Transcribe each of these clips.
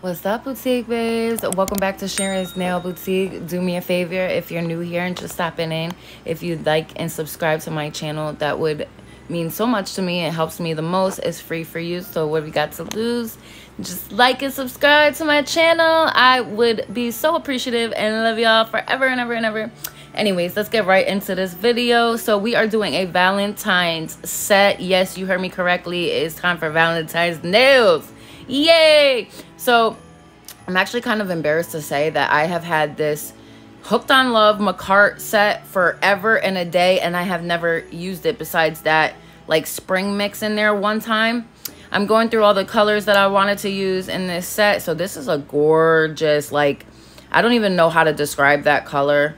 What's up, boutique babes? Welcome back to Sharon's Nail Boutique. Do me a favor if you're new here and just stopping in. If you'd like and subscribe to my channel, that would mean so much to me. It helps me the most. It's free for you, so what we got to lose? Just like and subscribe to my channel. I would be so appreciative and love y'all forever and ever and ever. Anyways, let's get right into this video. So we are doing a Valentine's set. Yes, you heard me correctly. It's time for Valentine's nails. Yay! So I'm actually kind of embarrassed to say that I have had this Hooked on Love Macart set forever and a day, and I have never used it besides that like spring mix in there one time. I'm going through all the colors that I wanted to use in this set. So this is a gorgeous, like, I don't even know how to describe that color.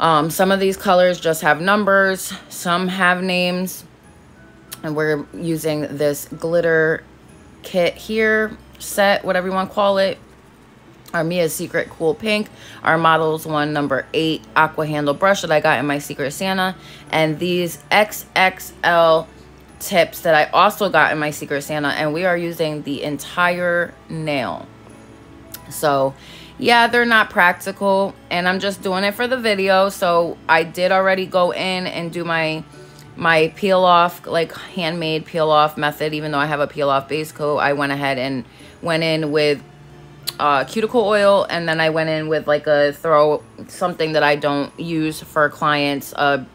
Some of these colors just have numbers, some have names, and we're using this glitter kit here, set, whatever you want to call it. Our Mia's Secret Cool Pink, our Models 1 number 8 aqua handle brush that I got in my Secret Santa, and these XXL tips that I also got in my Secret Santa, and we are using the entire nail. So yeah, they're not practical, and I'm just doing it for the video. So I did already go in and do my peel off, like handmade peel off method. Even though I have a peel off base coat, I went ahead and went in with cuticle oil, and then I went in with like something that I don't use for clients, a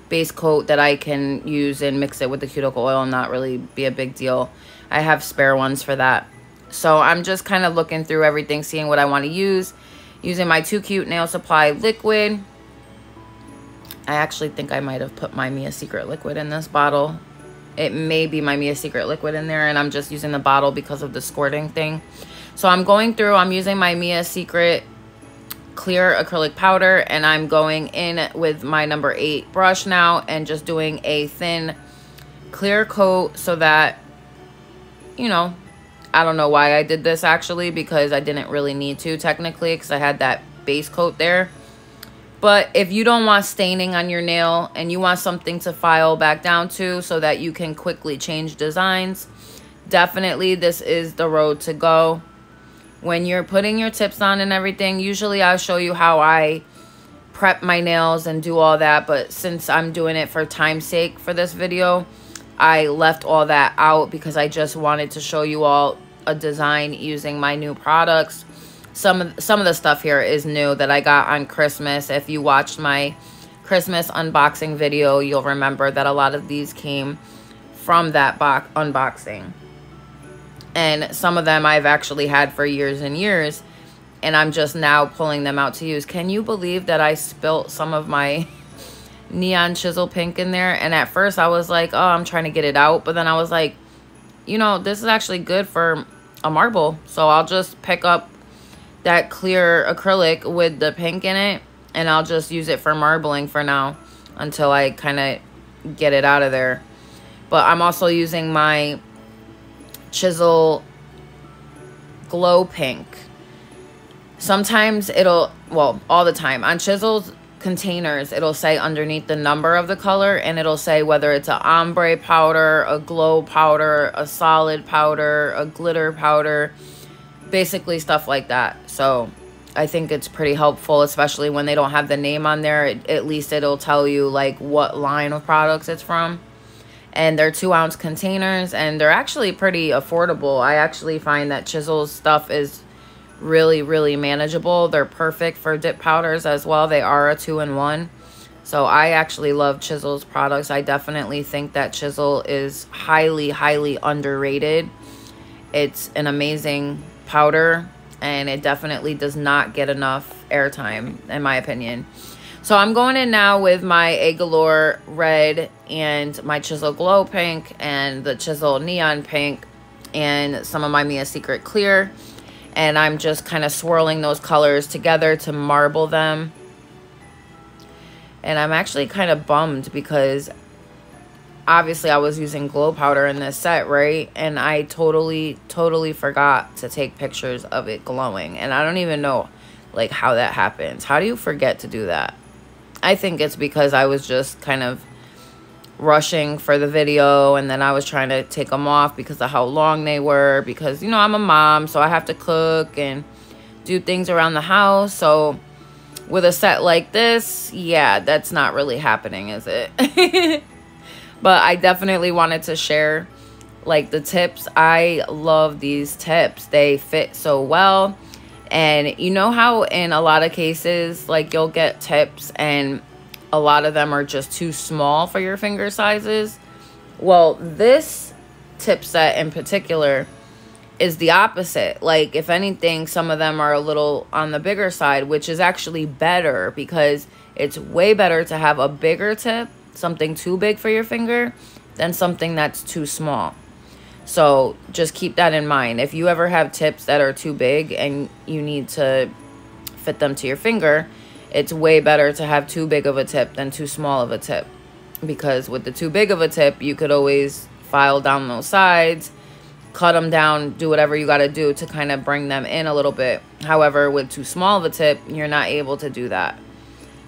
base coat that I can use and mix it with the cuticle oil and not really be a big deal. I have spare ones for that. So I'm just kind of looking through everything, seeing what I want to use, using my Too Cute Nail Supply liquid. I actually think I might have put my Mia Secret liquid in this bottle. It may be my Mia Secret liquid in there, and I'm just using the bottle because of the squirting thing. So I'm going through, I'm using my Mia Secret clear acrylic powder, and I'm going in with my number 8 brush now and just doing a thin clear coat so that, you know, I don't know why I did this actually, because I didn't really need to technically because I had that base coat there. But if you don't want staining on your nail and you want something to file back down to so that you can quickly change designs, definitely this is the road to go. When you're putting your tips on and everything, usually I'll show you how I prep my nails and do all that. But since I'm doing it for time's sake for this video, I left all that out because I just wanted to show you all a design using my new products. Some of the stuff here is new that I got on Christmas. If you watched my Christmas unboxing video, you'll remember that a lot of these came from that unboxing. And some of them I've actually had for years and years, and I'm just now pulling them out to use. Can you believe that I spilt some of my neon chisel pink in there? And at first I was like, oh, I'm trying to get it out. But then I was like, you know, this is actually good for a marble. So I'll just pick up that clear acrylic with the pink in it, and I'll just use it for marbling for now until I kind of get it out of there. But I'm also using my chisel glow pink. Sometimes it'll, well, all the time on chisels containers, it'll say underneath the number of the color, and it'll say whether it's a ombre powder, a glow powder, a solid powder, a glitter powder, basically stuff like that. So I think it's pretty helpful, especially when they don't have the name on there. At least it'll tell you like what line of products it's from. And they're 2-ounce containers, and they're actually pretty affordable. I actually find that Chisel's stuff is really, really manageable. They're perfect for dip powders as well. They are a 2-in-1. So I actually love Chisel's products. I definitely think that Chisel is highly, highly underrated. It's an amazing powder, and it definitely does not get enough airtime, in my opinion. So I'm going in now with my A Galore red and my Chisel glow pink and the Chisel neon pink and some of my Mia Secret clear. And I'm just kind of swirling those colors together to marble them. And I'm actually kind of bummed because obviously I was using glow powder in this set, right? And I totally forgot to take pictures of it glowing. And I don't even know like how that happens. How do you forget to do that? I think it's because I was just kind of rushing for the video, and then I was trying to take them off because of how long they were, because, you know, I'm a mom, so I have to cook and do things around the house. So with a set like this, yeah, that's not really happening, is it? But I definitely wanted to share, like, the tips. I love these tips. They fit so well. And you know how in a lot of cases, like, you'll get tips and a lot of them are just too small for your finger sizes? Well, this tip set in particular is the opposite. Like, if anything, some of them are a little on the bigger side, which is actually better, because it's way better to have a bigger tip, something too big for your finger, than something that's too small. So just keep that in mind. If you ever have tips that are too big and you need to fit them to your finger, it's way better to have too big of a tip than too small of a tip. Because with the too big of a tip, you could always file down those sides, cut them down, do whatever you got to do to kind of bring them in a little bit. However, with too small of a tip, you're not able to do that.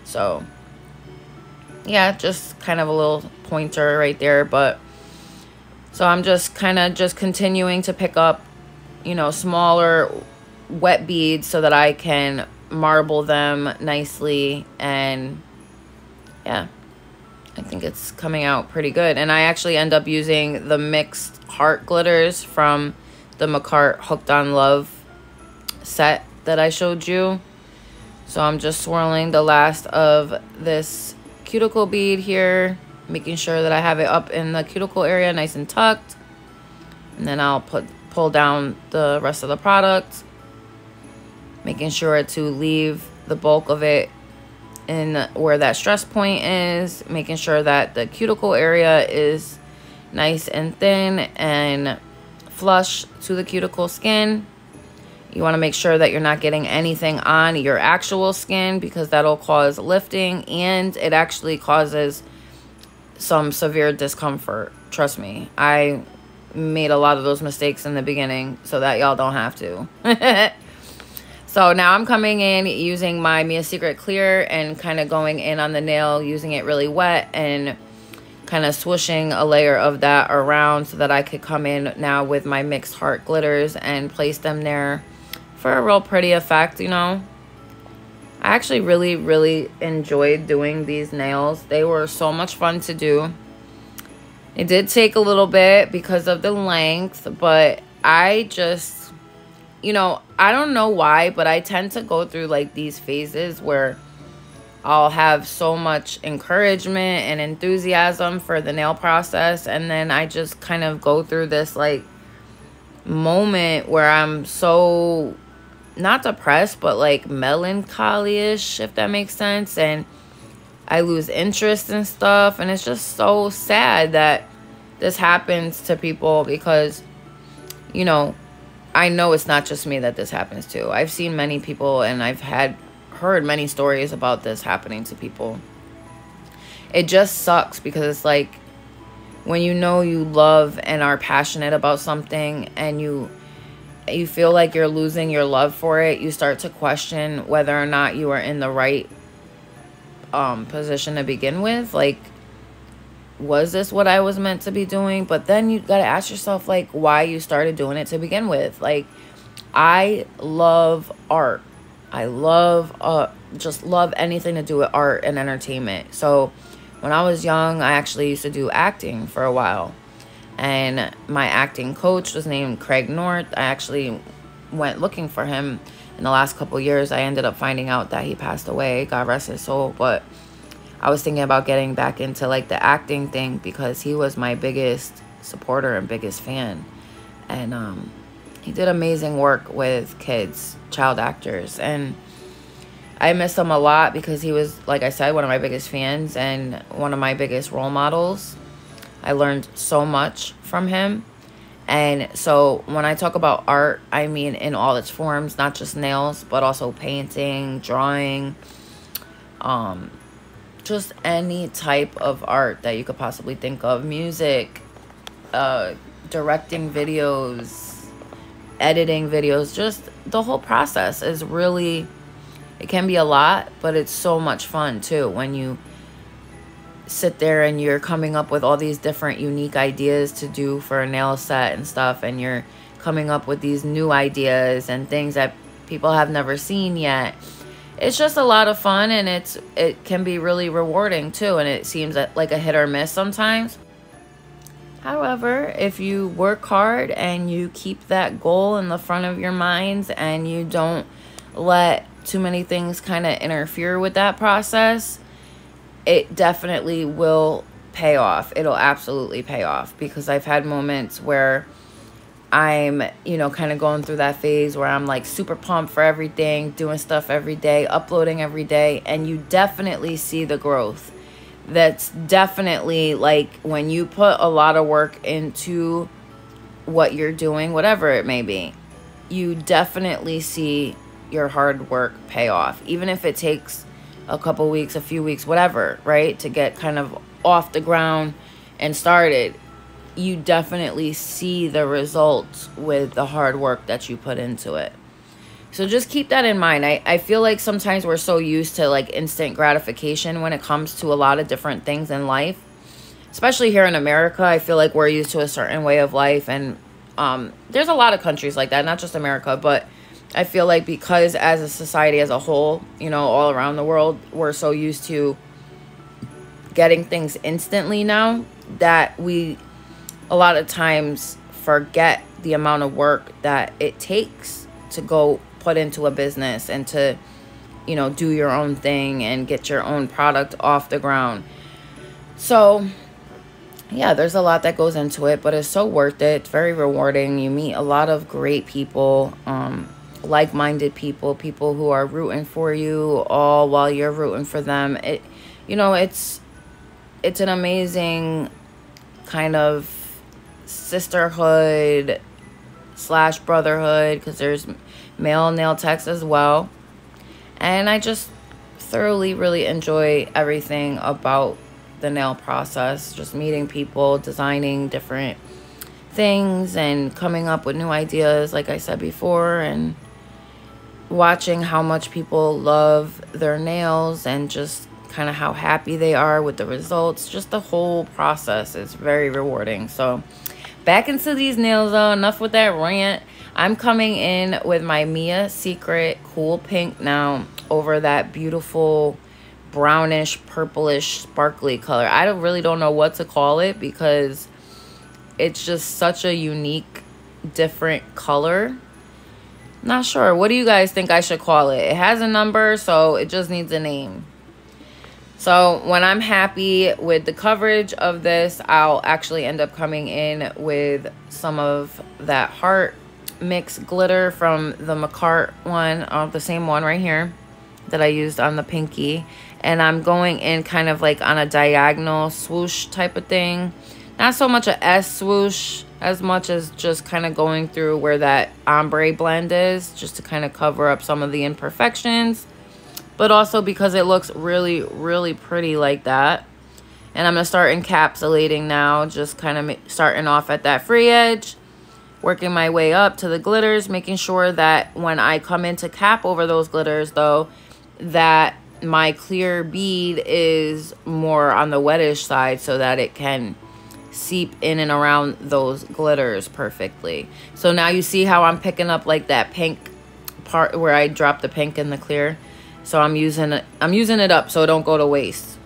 So yeah, just kind of a little pointer right there. But so I'm just kind of just continuing to pick up, you know, smaller wet beads so that I can marble them nicely. And yeah, I think it's coming out pretty good. And I actually end up using the mixed heart glitters from the McCart Hooked on Love set that I showed you. So I'm just swirling the last of this cuticle bead here, making sure that I have it up in the cuticle area nice and tucked. And then I'll pull down the rest of the product, making sure to leave the bulk of it in where that stress point is, making sure that the cuticle area is nice and thin and flush to the cuticle skin. You want to make sure that you're not getting anything on your actual skin, because that'll cause lifting, and it actually causes some severe discomfort. Trust me, I made a lot of those mistakes in the beginning so that y'all don't have to. So now I'm coming in using my Mia Secret Clear and kind of going in on the nail, using it really wet and kind of swooshing a layer of that around so that I could come in now with my mixed heart glitters and place them there for a real pretty effect, you know. I actually really enjoyed doing these nails. They were so much fun to do. It did take a little bit because of the length, but I just, you know, I don't know why, but I tend to go through like these phases where I'll have so much encouragement and enthusiasm for the nail process, and then I just kind of go through this like moment where I'm so not depressed, but like melancholy-ish, if that makes sense, and I lose interest in stuff. And it's just so sad that this happens to people, because, you know, I know it's not just me that this happens to. I've seen many people, and I've heard many stories about this happening to people. It just sucks, because it's like when you know you love and are passionate about something and you feel like you're losing your love for it, you start to question whether or not you are in the right position to begin with. Like, was this what I was meant to be doing? But then you got to ask yourself, like, why you started doing it to begin with. Like, I love art. I love, just love anything to do with art and entertainment. So when I was young, I actually used to do acting for a while. And my acting coach was named Craig North. I actually went looking for him in the last couple years. I ended up finding out that he passed away, God rest his soul. But I was thinking about getting back into like the acting thing, because he was my biggest supporter and biggest fan. And he did amazing work with kids, child actors. And I miss him a lot, because he was, like I said, one of my biggest fans and one of my biggest role models. I learned so much from him. And so when I talk about art, I mean in all its forms, not just nails, but also painting, drawing, just any type of art that you could possibly think of. Music, directing videos, editing videos, just the whole process is really, it can be a lot, but it's so much fun too when you sit there and you're coming up with all these different unique ideas to do for a nail set and stuff, and you're coming up with these new ideas and things that people have never seen yet. It's just a lot of fun, and it can be really rewarding too, and it seems like a hit or miss sometimes. However, if you work hard and you keep that goal in the front of your minds and you don't let too many things kind of interfere with that process, it definitely will pay off. It'll absolutely pay off, because I've had moments where I'm, you know, kind of going through that phase where I'm like super pumped for everything, doing stuff every day, uploading every day, and you definitely see the growth. That's definitely like when you put a lot of work into what you're doing, whatever it may be, you definitely see your hard work pay off, even if it takes a couple weeks, a few weeks, whatever, right, to get kind of off the ground and started. You definitely see the results with the hard work that you put into it. So just keep that in mind. I feel like sometimes we're so used to like instant gratification when it comes to a lot of different things in life, especially here in America. I feel like we're used to a certain way of life, and there's a lot of countries like that, not just America, but I feel like because as a society as a whole, you know, all around the world, we're so used to getting things instantly now that we a lot of times forget the amount of work that it takes to go put into a business and to, you know, do your own thing and get your own product off the ground. So yeah, there's a lot that goes into it, but it's so worth it. It's very rewarding. You meet a lot of great people, like-minded people, people who are rooting for you all while you're rooting for them. It, you know, it's an amazing kind of sisterhood / brotherhood, because there's male nail techs as well. And I just thoroughly really enjoy everything about the nail process, just meeting people, designing different things and coming up with new ideas, like I said before, and watching how much people love their nails and just kind of how happy they are with the results. Just the whole process is very rewarding. So back into these nails though, enough with that rant. I'm coming in with my Mia Secret Cool Pink now over that beautiful brownish, purplish, sparkly color. I really don't know what to call it, because it's just such a unique, different color. Not sure. What do you guys think I should call it? It has a number, so it just needs a name. So when I'm happy with the coverage of this, I'll actually end up coming in with some of that heart mix glitter from the McCart one, the same one right here that I used on the pinky. And I'm going in kind of like on a diagonal swoosh type of thing. Not so much a S swoosh as much as just kind of going through where that ombre blend is, just to kind of cover up some of the imperfections. But also because it looks really, really pretty like that. And I'm going to start encapsulating now, just kind of starting off at that free edge, working my way up to the glitters, making sure that when I come in to cap over those glitters, though, that my clear bead is more on the wettish side so that it can seep in and around those glitters perfectly. So now you see how I'm picking up like that pink part where I dropped the pink in the clear. So I'm using it up so it don't go to waste.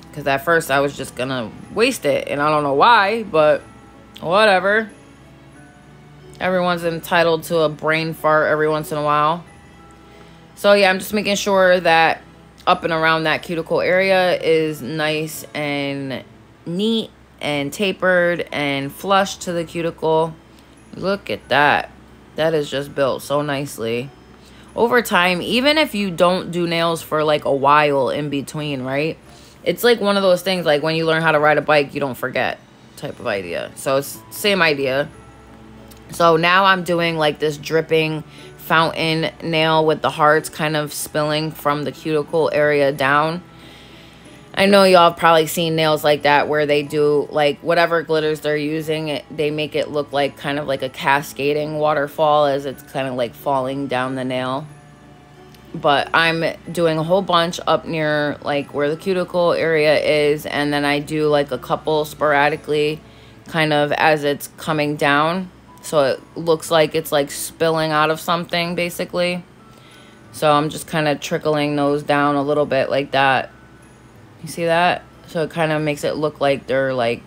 Because at first I was just gonna waste it, and I don't know why, but whatever. Everyone's entitled to a brain fart every once in a while. So yeah, I'm just making sure that up and around that cuticle area is nice and neat and tapered and flush to the cuticle. Look at that. That is just built so nicely. Over time, even if you don't do nails for like a while in between, right? It's like one of those things, like when you learn how to ride a bike, you don't forget type of idea. So it's same idea. So now I'm doing like this dripping fountain nail with the hearts kind of spilling from the cuticle area down. I know y'all have probably seen nails like that where they do like whatever glitters they're using, they make it look like kind of like a cascading waterfall as it's kind of like falling down the nail. but I'm doing a whole bunch up near like where the cuticle area is, and then I do like a couple sporadically kind of as it's coming down, so it looks like it's like spilling out of something basically. So I'm just kind of trickling those down a little bit like that. You see that? So it kind of makes it look like they're like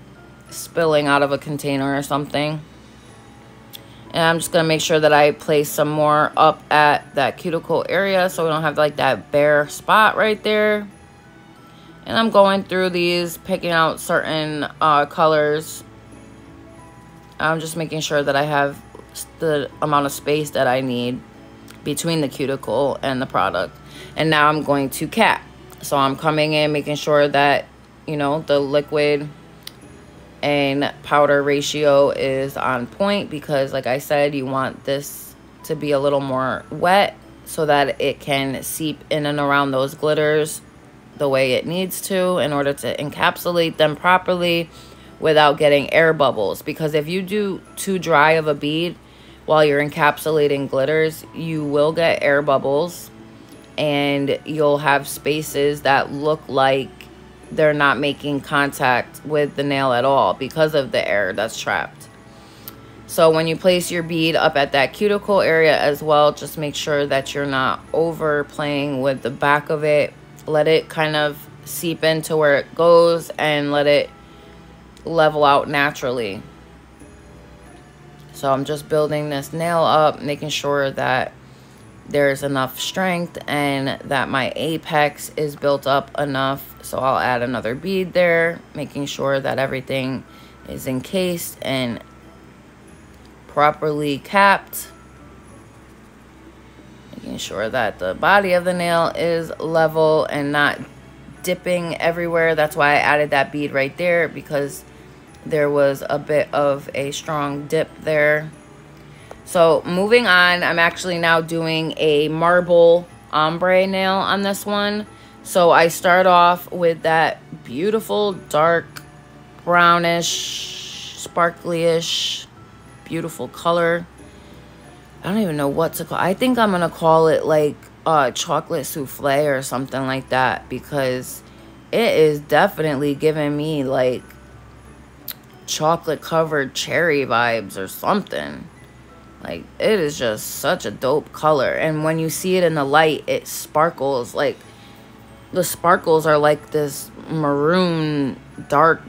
spilling out of a container or something. And I'm just going to make sure that I place some more up at that cuticle area so we don't have like that bare spot right there. And I'm going through these, picking out certain colors. I'm just making sure that I have the amount of space that I need between the cuticle and the product. And now I'm going to cap. So I'm coming in, making sure that, you know, the liquid and powder ratio is on point, because like I said, you want this to be a little more wet so that it can seep in and around those glitters the way it needs to in order to encapsulate them properly without getting air bubbles. Because if you do too dry of a bead while you're encapsulating glitters, you will get air bubbles and you'll have spaces that look like they're not making contact with the nail at all because of the air that's trapped. So when you place your bead up at that cuticle area as well, just make sure that you're not overplaying with the back of it. Let it kind of seep into where it goes and let it level out naturally. So I'm just building this nail up, making sure that there's enough strength and that my apex is built up enough. So I'll add another bead there, making sure that everything is encased and properly capped. Making sure that the body of the nail is level and not dipping everywhere. That's why I added that bead right there, because there was a bit of a strong dip there. So moving on, I'm actually now doing a marble ombre nail on this one. So I start off with that beautiful dark brownish, sparkly-ish, beautiful color. I don't even know what to call. I think I'm going to call it like chocolate souffle or something like that, because it is definitely giving me like chocolate covered cherry vibes or something. Like, it is just such a dope color. And when you see it in the light, it sparkles. Like, the sparkles are like this maroon, dark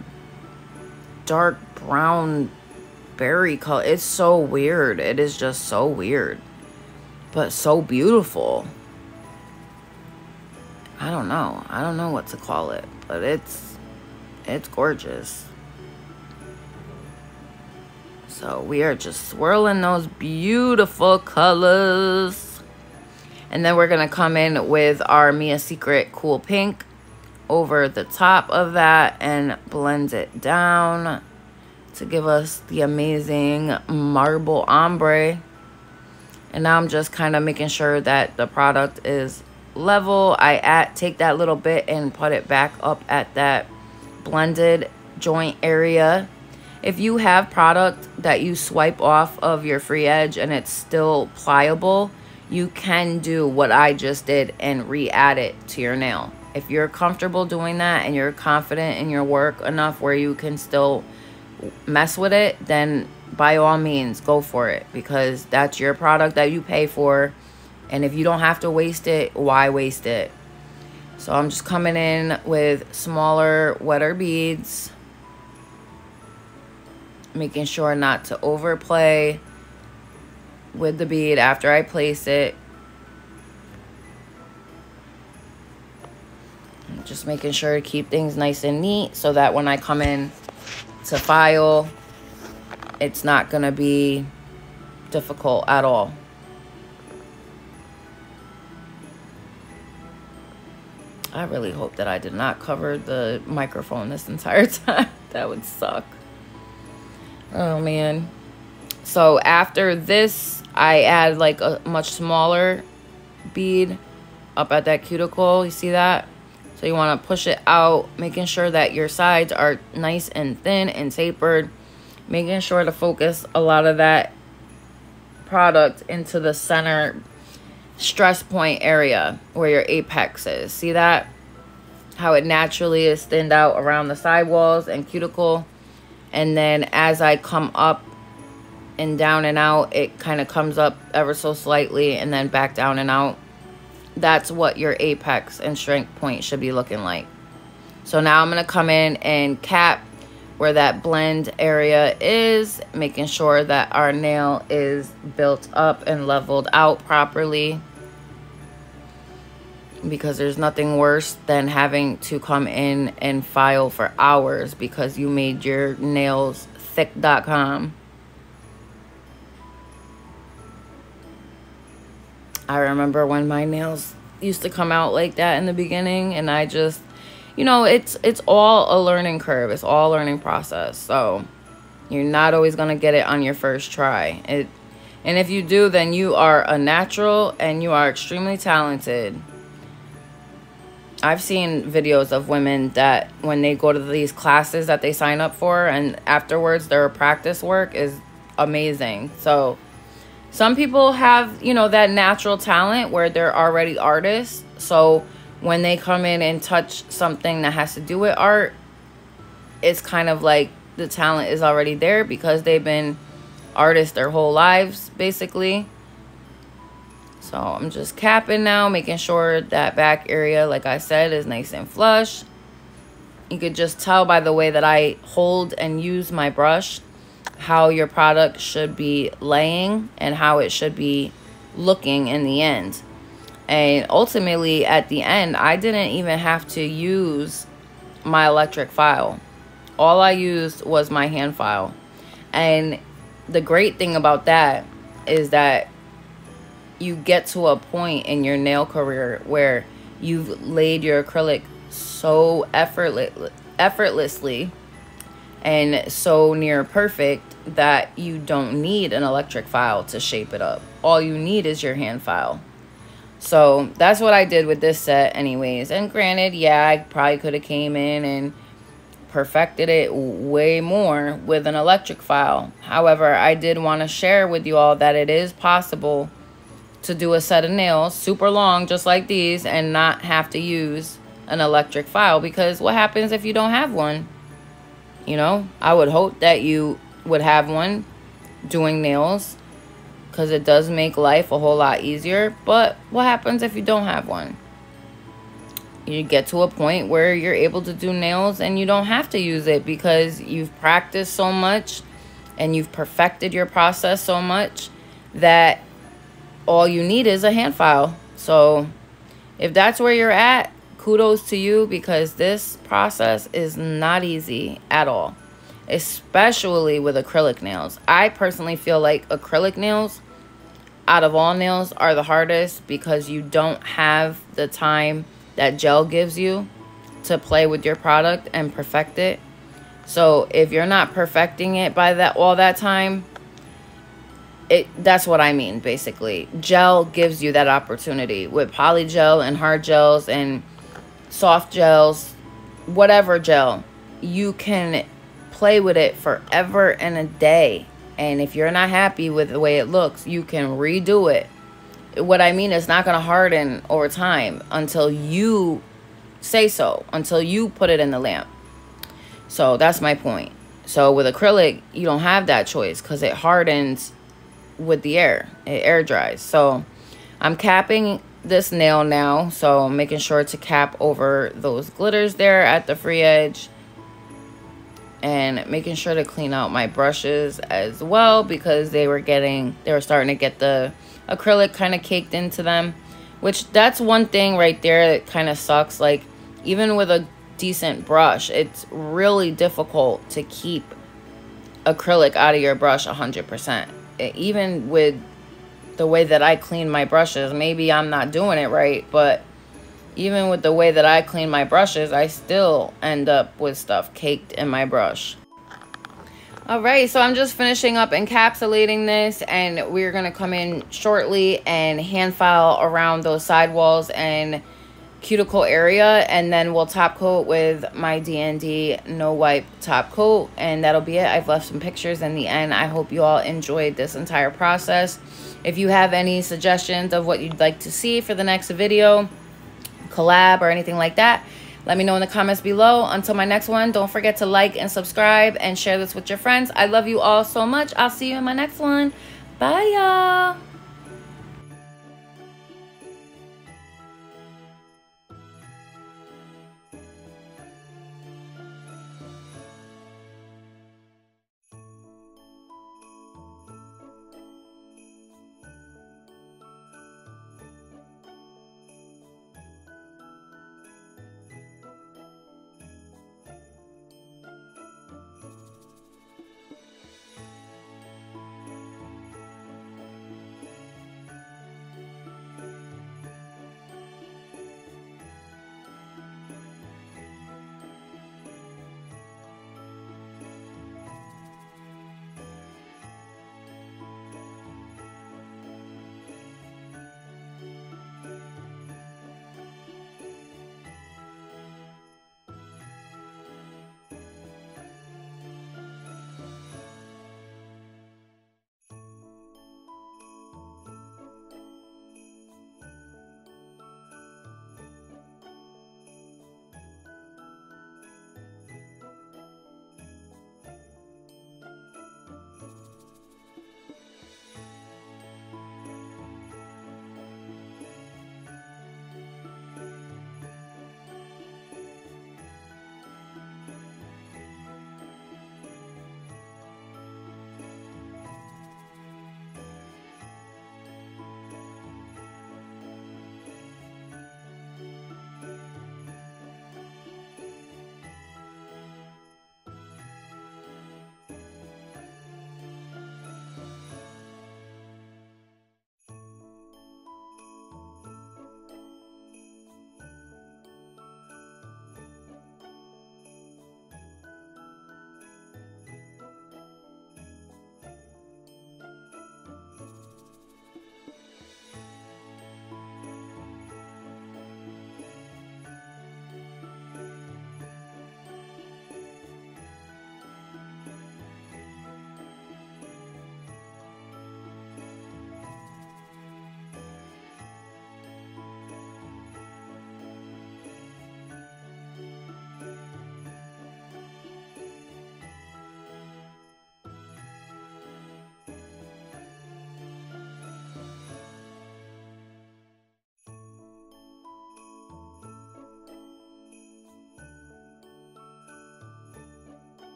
brown berry color. It's so weird. It is just so weird, but so beautiful. I don't know what to call it, but it's gorgeous. So we are just swirling those beautiful colors. And then we're going to come in with our Mia Secret Cool Pink over the top of that and blend it down to give us the amazing marble ombre. And now I'm just kind of making sure that the product is level. I take that little bit and put it back up at that blended joint area. If you have product that you swipe off of your free edge and it's still pliable, you can do what I just did and re-add it to your nail. If you're comfortable doing that and you're confident in your work enough where you can still mess with it, then by all means go for it, because that's your product that you pay for. And if you don't have to waste it, why waste it? So I'm just coming in with smaller, wetter beads, making sure not to overplay with the bead after I place it. Just making sure to keep things nice and neat so that when I come in to file, it's not going to be difficult at all. I really hope that I did not cover the microphone this entire time. That would suck. Oh man. So after this, I add like a much smaller bead up at that cuticle. You see that? So you want to push it out, making sure that your sides are nice and thin and tapered, making sure to focus a lot of that product into the center stress point area where your apex is. See that? How it naturally is thinned out around the sidewalls and cuticle. And then as I come up and down and out, it kind of comes up ever so slightly and then back down and out. That's what your apex and strength point should be looking like. So now I'm going to come in and cap where that blend area is, making sure that our nail is built up and leveled out properly, because there's nothing worse than having to come in and file for hours because you made your nails thick.com. I remember when my nails used to come out like that in the beginning, and I just, you know, it's all a learning curve. It's all a learning process. So you're not always going to get it on your first try. And if you do, then you are a natural and you are extremely talented. I've seen videos of women that when they go to these classes that they sign up for, and afterwards their practice work is amazing. So some people have, you know, that natural talent where they're already artists. So when they come in and touch something that has to do with art, it's kind of like the talent is already there because they've been artists their whole lives, basically. So I'm just capping now, making sure that back area, like I said, is nice and flush. You could just tell by the way that I hold and use my brush how your product should be laying and how it should be looking in the end. And ultimately, at the end, I didn't even have to use my electric file. All I used was my hand file. And the great thing about that is that you get to a point in your nail career where you've laid your acrylic so effortlessly and so near perfect that you don't need an electric file to shape it up. All you need is your hand file. So that's what I did with this set anyways. And granted, yeah, I probably could have came in and perfected it way more with an electric file. However, I did want to share with you all that it is possible to do a set of nails super long just like these and not have to use an electric file, because what happens if you don't have one? You know, I would hope that you would have one doing nails, because it does make life a whole lot easier. But what happens if you don't have one? You get to a point where you're able to do nails and you don't have to use it because you've practiced so much and you've perfected your process so much that all you need is a hand file. So if that's where you're at, kudos to you, because this process is not easy at all, especially with acrylic nails. I personally feel like acrylic nails, out of all nails, are the hardest because you don't have the time that gel gives you to play with your product and perfect it. So if you're not perfecting it by all that time, that's what I mean, basically. Gel gives you that opportunity. With poly gel and hard gels and soft gels, whatever gel, you can play with it forever and a day. And if you're not happy with the way it looks, you can redo it. What I mean is not going to harden over time until you say so, until you put it in the lamp. So that's my point. So with acrylic, you don't have that choice because it hardens with the air. It air dries. So I'm capping this nail now. So I'm making sure to cap over those glitters there at the free edge. And making sure to clean out my brushes as well, because they were starting to get the acrylic kind of caked into them, which that's one thing right there that kind of sucks. Like, even with a decent brush, it's really difficult to keep acrylic out of your brush 100%. Even with the way that I clean my brushes, maybe I'm not doing it right, but even with the way that I clean my brushes, I still end up with stuff caked in my brush. Alright, so I'm just finishing up encapsulating this, and we're going to come in shortly and hand file around those sidewalls and cuticle area, and then we'll top coat with my D&D no wipe top coat, and that'll be it. I've left some pictures in the end. I hope you all enjoyed this entire process. If you have any suggestions of what you'd like to see for the next video, collab, or anything like that, let me know in the comments below. Until my next one, don't forget to like and subscribe and share this with your friends. I love you all so much. I'll see you in my next one. Bye, y'all.